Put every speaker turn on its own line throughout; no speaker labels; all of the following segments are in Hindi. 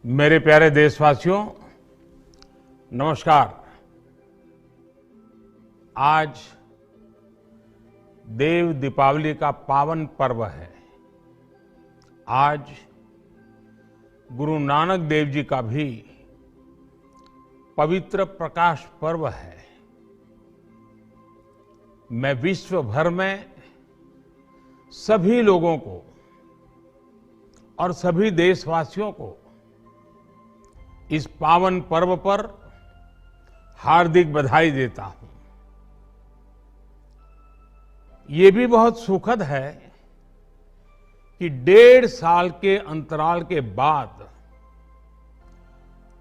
मेरे प्यारे देशवासियों, नमस्कार। आज देव दीपावली का पावन पर्व है। आज गुरु नानक देव जी का भी पवित्र प्रकाश पर्व है। मैं विश्व भर में सभी लोगों को और सभी देशवासियों को इस पावन पर्व पर हार्दिक बधाई देता हूं। ये भी बहुत सुखद है कि 1.5 साल के अंतराल के बाद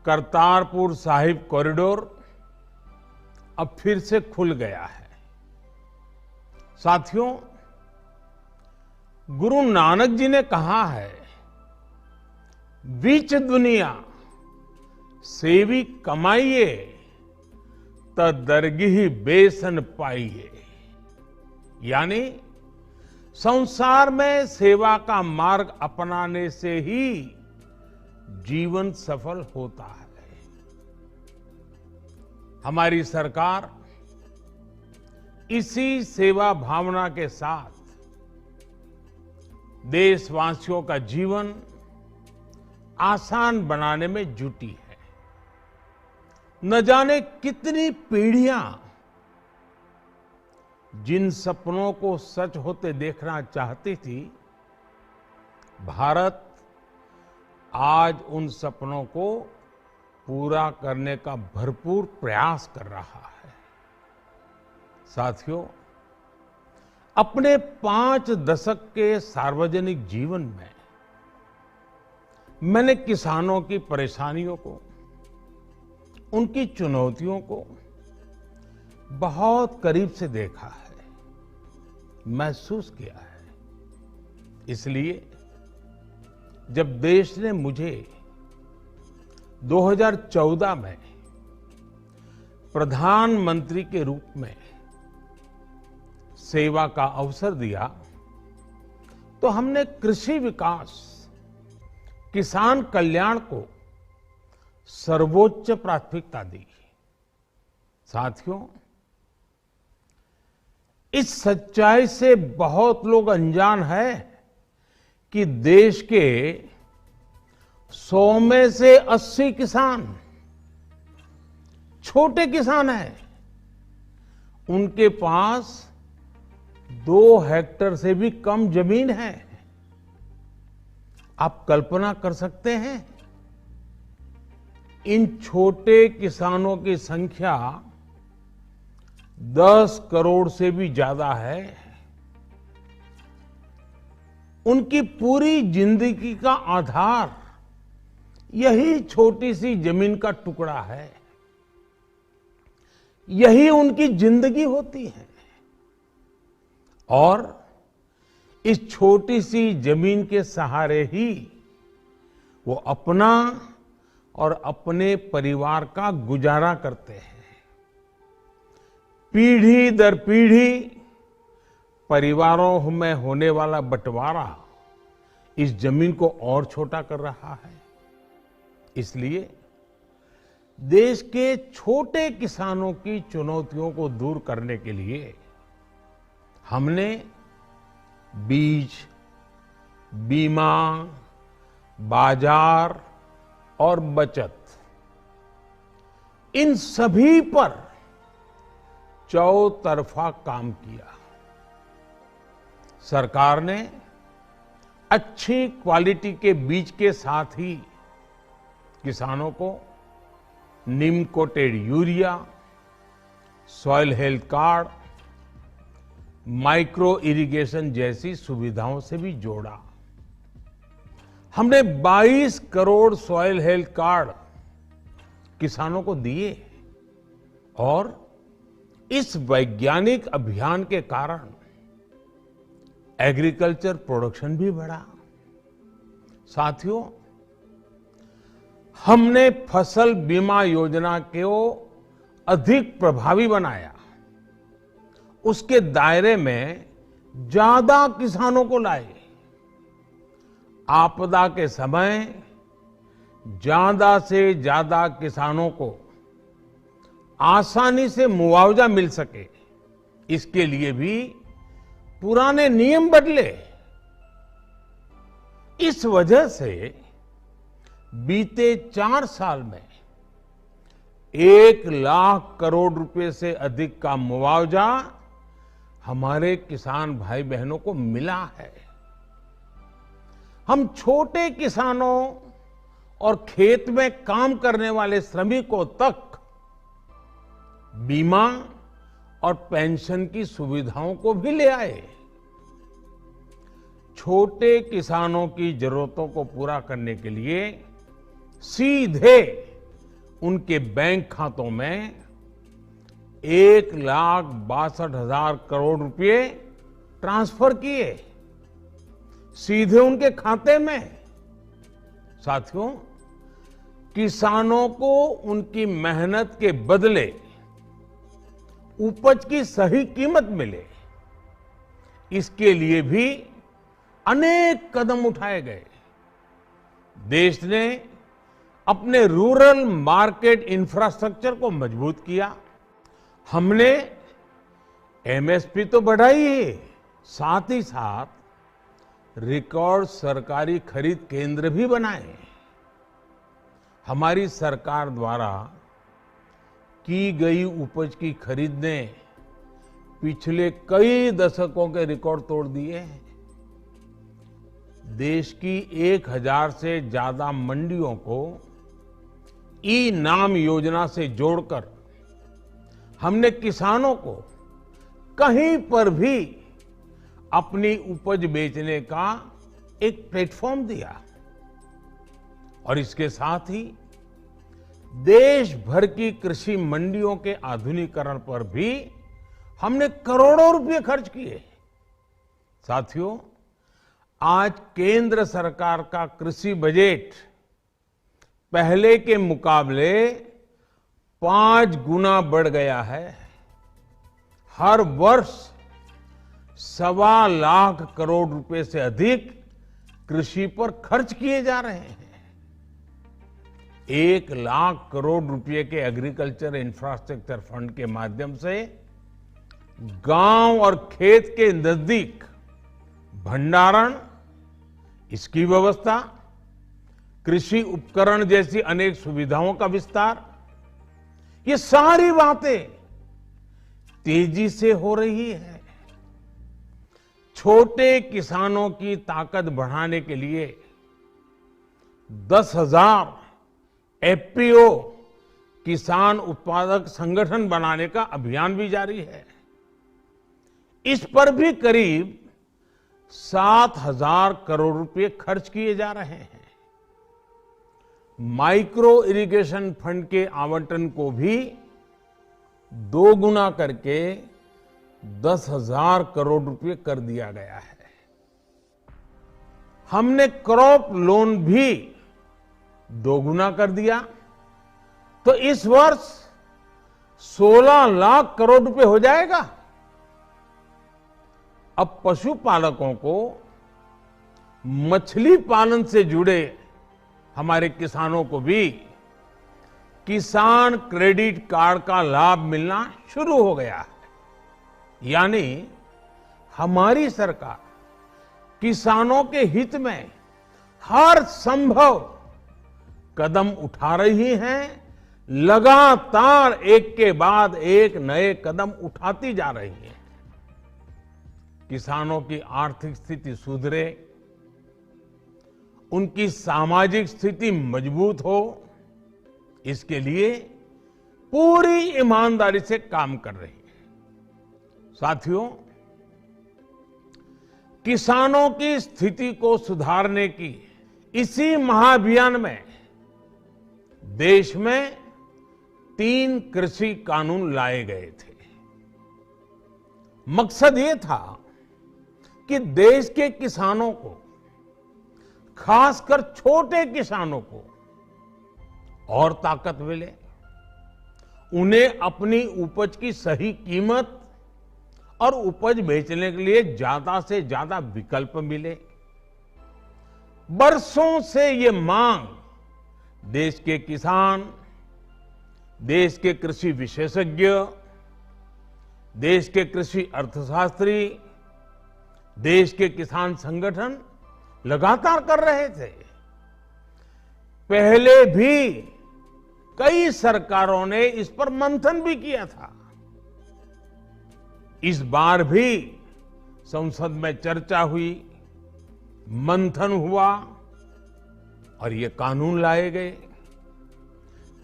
करतारपुर साहिब कॉरिडोर अब फिर से खुल गया है। साथियों, गुरु नानक जी ने कहा है, बीच दुनिया सेवी कमाइए त दरगिही बेसन पाइए। यानी संसार में सेवा का मार्ग अपनाने से ही जीवन सफल होता है। हमारी सरकार इसी सेवा भावना के साथ देशवासियों का जीवन आसान बनाने में जुटी है। न जाने कितनी पीढ़ियां जिन सपनों को सच होते देखना चाहती थी, भारत आज उन सपनों को पूरा करने का भरपूर प्रयास कर रहा है। साथियों, अपने 5 दशक के सार्वजनिक जीवन में मैंने किसानों की परेशानियों को, उनकी चुनौतियों को बहुत करीब से देखा है, महसूस किया है। इसलिए जब देश ने मुझे 2014 में प्रधानमंत्री के रूप में सेवा का अवसर दिया, तो हमने कृषि विकास, किसान कल्याण को सर्वोच्च प्राथमिकता दी। साथियों, इस सच्चाई से बहुत लोग अनजान है कि देश के 100 में से 80 किसान छोटे किसान हैं। उनके पास 2 हेक्टेयर से भी कम जमीन है। आप कल्पना कर सकते हैं, इन छोटे किसानों की संख्या 10 करोड़ से भी ज्यादा है। उनकी पूरी जिंदगी का आधार यही छोटी सी जमीन का टुकड़ा है। यही उनकी जिंदगी होती है। और इस छोटी सी जमीन के सहारे ही वो अपना और अपने परिवार का गुजारा करते हैं। पीढ़ी दर पीढ़ी परिवारों में होने वाला बंटवारा इस जमीन को और छोटा कर रहा है। इसलिए देश के छोटे किसानों की चुनौतियों को दूर करने के लिए हमने बीज, बीमा, बाजार और बचत, इन सभी पर चौतरफा काम किया। सरकार ने अच्छी क्वालिटी के बीज के साथ ही किसानों को neem coated urea, soil health card, micro irrigation जैसी सुविधाओं से भी जोड़ा। हमने 22 करोड़ सॉइल हेल्थ कार्ड किसानों को दिए और इस वैज्ञानिक अभियान के कारण एग्रीकल्चर प्रोडक्शन भी बढ़ा। साथियों, हमने फसल बीमा योजना को अधिक प्रभावी बनाया। उसके दायरे में ज्यादा किसानों को लाए। आपदा के समय ज्यादा से ज्यादा किसानों को आसानी से मुआवजा मिल सके, इसके लिए भी पुराने नियम बदले। इस वजह से बीते 4 साल में 1 लाख करोड़ रुपए से अधिक का मुआवजा हमारे किसान भाई बहनों को मिला है। हम छोटे किसानों और खेत में काम करने वाले श्रमिकों तक बीमा और पेंशन की सुविधाओं को भी ले आए। छोटे किसानों की जरूरतों को पूरा करने के लिए सीधे उनके बैंक खातों में 1,62,000 करोड़ रुपए ट्रांसफर किए, सीधे उनके खाते में। साथियों, किसानों को उनकी मेहनत के बदले उपज की सही कीमत मिले, इसके लिए भी अनेक कदम उठाए गए। देश ने अपने रूरल मार्केट इंफ्रास्ट्रक्चर को मजबूत किया। हमने एमएसपी तो बढ़ाई ही, साथ ही साथ रिकॉर्ड सरकारी खरीद केंद्र भी बनाए। हमारी सरकार द्वारा की गई उपज की खरीद ने पिछले कई दशकों के रिकॉर्ड तोड़ दिए हैं। देश की 1000 से ज्यादा मंडियों को ई नाम योजना से जोड़कर हमने किसानों को कहीं पर भी अपनी उपज बेचने का एक प्लेटफॉर्म दिया। और इसके साथ ही देश भर की कृषि मंडियों के आधुनिकीकरण पर भी हमने करोड़ों रुपए खर्च किए। साथियों, आज केंद्र सरकार का कृषि बजट पहले के मुकाबले 5 गुना बढ़ गया है। हर वर्ष 1.25 लाख करोड़ रुपए से अधिक कृषि पर खर्च किए जा रहे हैं। 1 लाख करोड़ रुपए के एग्रीकल्चर इंफ्रास्ट्रक्चर फंड के माध्यम से गांव और खेत के नजदीक भंडारण, इसकी व्यवस्था, कृषि उपकरण जैसी अनेक सुविधाओं का विस्तार, ये सारी बातें तेजी से हो रही है। छोटे किसानों की ताकत बढ़ाने के लिए 10,000 एफपीओ किसान उत्पादक संगठन बनाने का अभियान भी जारी है। इस पर भी करीब 7,000 करोड़ रुपए खर्च किए जा रहे हैं। माइक्रो इरिगेशन फंड के आवंटन को भी 2 गुना करके 10,000 करोड़ रुपए कर दिया गया है। हमने क्रॉप लोन भी 2 गुना कर दिया, तो इस वर्ष 16 लाख करोड़ रुपए हो जाएगा। अब पशुपालकों को मछली पालन से जुड़े हमारे किसानों को भी किसान क्रेडिट कार्ड का लाभ मिलना शुरू हो गया है। यानी हमारी सरकार किसानों के हित में हर संभव कदम उठा रही है, लगातार एक के बाद एक नए कदम उठाती जा रही है। किसानों की आर्थिक स्थिति सुधरे, उनकी सामाजिक स्थिति मजबूत हो, इसके लिए पूरी ईमानदारी से काम कर रही है। साथियों, किसानों की स्थिति को सुधारने की इसी महाअभियान में देश में 3 कृषि कानून लाए गए थे। मकसद ये था कि देश के किसानों को, खासकर छोटे किसानों को और ताकत मिले, उन्हें अपनी उपज की सही कीमत और उपज बेचने के लिए ज्यादा से ज्यादा विकल्प मिले। बरसों से ये मांग देश के किसान, देश के कृषि विशेषज्ञ, देश के कृषि अर्थशास्त्री, देश के किसान संगठन लगातार कर रहे थे। पहले भी कई सरकारों ने इस पर मंथन भी किया था। इस बार भी संसद में चर्चा हुई, मंथन हुआ और ये कानून लाए गए।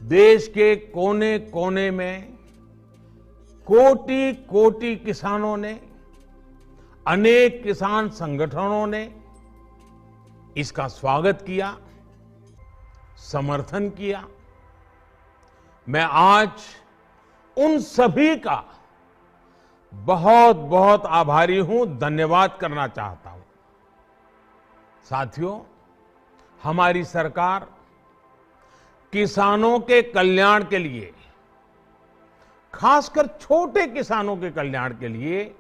देश के कोने कोने में कोटि कोटि किसानों ने, अनेक किसान संगठनों ने इसका स्वागत किया, समर्थन किया। मैं आज उन सभी का बहुत बहुत आभारी हूं, धन्यवाद करना चाहता हूं। साथियों, हमारी सरकार किसानों के कल्याण के लिए, खासकर छोटे किसानों के कल्याण के लिए,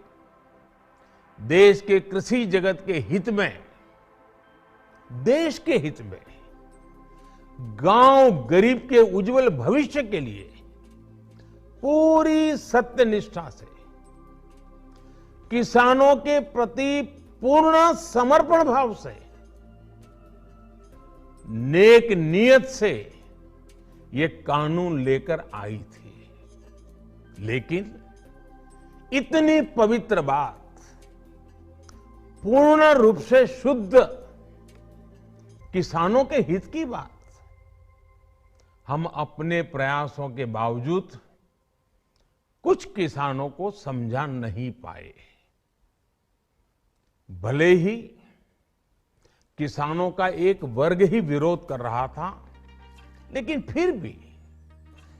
देश के कृषि जगत के हित में, देश के हित में, गांव गरीब के उज्जवल भविष्य के लिए पूरी सत्यनिष्ठा से, किसानों के प्रति पूर्ण समर्पण भाव से, नेक नियत से ये कानून लेकर आई थी। लेकिन इतनी पवित्र बात, पूर्ण रूप से शुद्ध किसानों के हित की बात, हम अपने प्रयासों के बावजूद कुछ किसानों को समझा नहीं पाए। भले ही किसानों का एक वर्ग ही विरोध कर रहा था, लेकिन फिर भी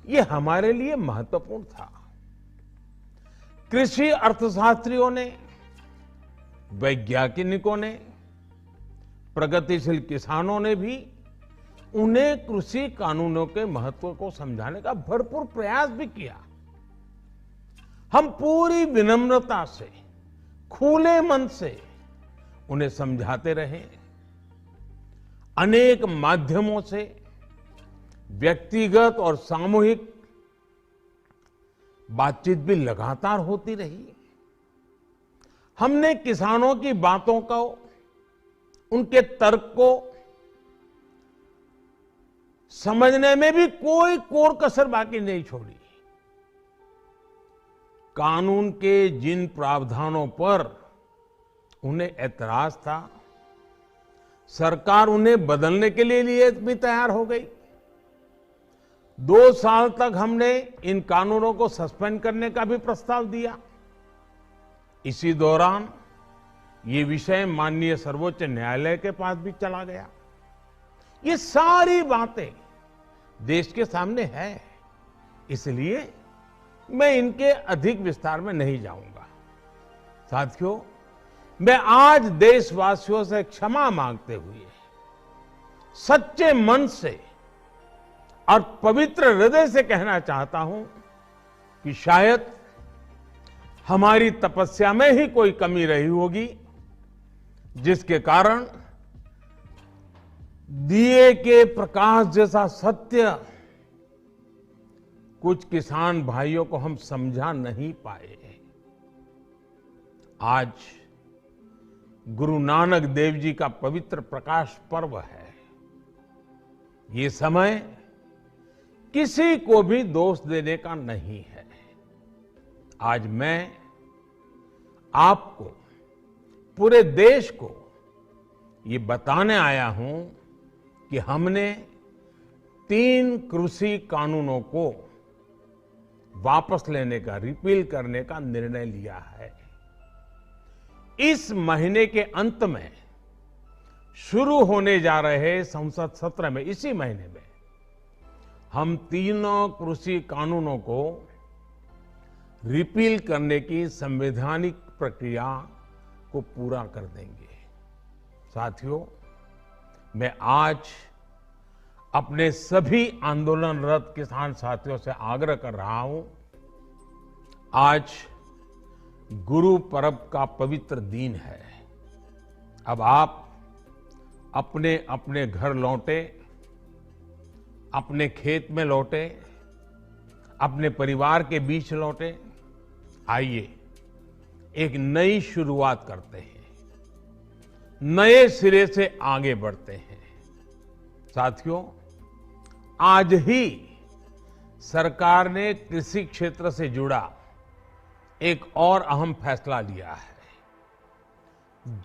ये हमारे लिए महत्वपूर्ण था। कृषि अर्थशास्त्रियों ने, वैज्ञानिकों ने, प्रगतिशील किसानों ने भी उन्हें कृषि कानूनों के महत्व को समझाने का भरपूर प्रयास भी किया। हम पूरी विनम्रता से, खुले मन से उन्हें समझाते रहे। अनेक माध्यमों से व्यक्तिगत और सामूहिक बातचीत भी लगातार होती रही। हमने किसानों की बातों को, उनके तर्क को समझने में भी कोई कोर कसर बाकी नहीं छोड़ी। कानून के जिन प्रावधानों पर उन्हें ऐतराज था, सरकार उन्हें बदलने के लिए भी तैयार हो गई। 2 साल तक हमने इन कानूनों को सस्पेंड करने का भी प्रस्ताव दिया। इसी दौरान ये विषय माननीय सर्वोच्च न्यायालय के पास भी चला गया। ये सारी बातें देश के सामने है, इसलिए मैं इनके अधिक विस्तार में नहीं जाऊंगा। साथियों, मैं आज देशवासियों से क्षमा मांगते हुए सच्चे मन से और पवित्र हृदय से कहना चाहता हूं कि शायद हमारी तपस्या में ही कोई कमी रही होगी, जिसके कारण दिए के प्रकाश जैसा सत्य कुछ किसान भाइयों को हम समझा नहीं पाए। आज गुरु नानक देव जी का पवित्र प्रकाश पर्व है। ये समय किसी को भी दोष देने का नहीं है। आज मैं आपको, पूरे देश को ये बताने आया हूं कि हमने 3 कृषि कानूनों को वापस लेने का, रिपील करने का निर्णय लिया है। इस महीने के अंत में शुरू होने जा रहे संसद सत्र में, इसी महीने में, हम 3 कृषि कानूनों को रिपील करने की संवैधानिक प्रक्रिया को पूरा कर देंगे। साथियों, मैं आज अपने सभी आंदोलनरत किसान साथियों से आग्रह कर रहा हूं, आज गुरु पर्व का पवित्र दिन है। अब आप अपने अपने घर लौटे अपने खेत में लौटे, अपने परिवार के बीच लौटे। आइए एक नई शुरुआत करते हैं, नए सिरे से आगे बढ़ते हैं। साथियों, आज ही सरकार ने कृषि क्षेत्र से जुड़ा एक और अहम फैसला लिया है।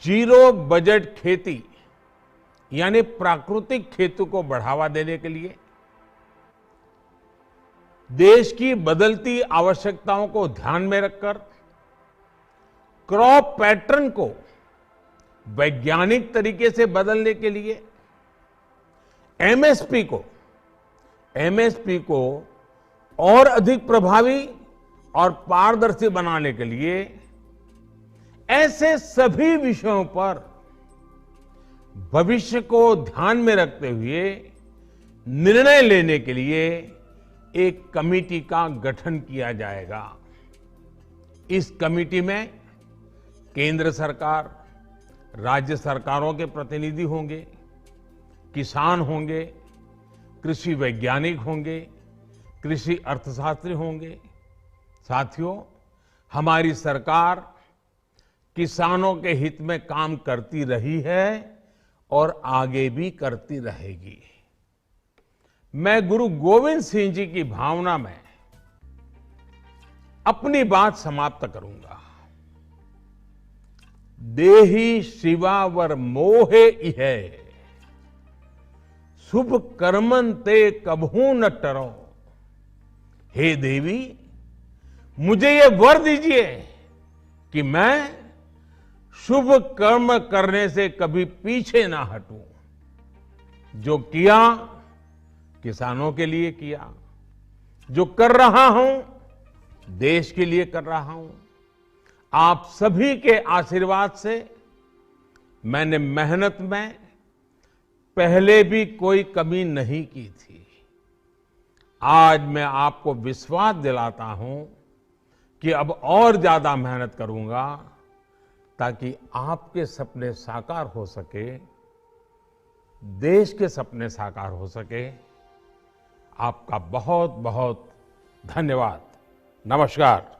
जीरो बजट खेती यानी प्राकृतिक खेती को बढ़ावा देने के लिए देश की बदलती आवश्यकताओं को ध्यान में रखकर क्रॉप पैटर्न को वैज्ञानिक तरीके से बदलने के लिए एमएसपी को और अधिक प्रभावी और पारदर्शी बनाने के लिए ऐसे सभी विषयों पर भविष्य को ध्यान में रखते हुए निर्णय लेने के लिए एक कमेटी का गठन किया जाएगा। इस कमेटी में केंद्र सरकार, राज्य सरकारों के प्रतिनिधि होंगे, किसान होंगे, कृषि वैज्ञानिक होंगे, कृषि अर्थशास्त्री होंगे। साथियों, हमारी सरकार किसानों के हित में काम करती रही है और आगे भी करती रहेगी। मैं गुरु गोविंद सिंह जी की भावना में अपनी बात समाप्त करूंगा। देहि शिवावर मोहे इहे, शुभ कर्मन ते कबहू न टरो। हे देवी, मुझे ये वर दीजिए कि मैं शुभ कर्म करने से कभी पीछे ना हटूं। जो किया किसानों के लिए किया, जो कर रहा हूं देश के लिए कर रहा हूं। आप सभी के आशीर्वाद से मैंने मेहनत में पहले भी कोई कमी नहीं की थी। आज मैं आपको विश्वास दिलाता हूं कि अब और ज्यादा मेहनत करूंगा ताकि आपके सपने साकार हो सके, देश के सपने साकार हो सके। आपका बहुत बहुत धन्यवाद। नमस्कार।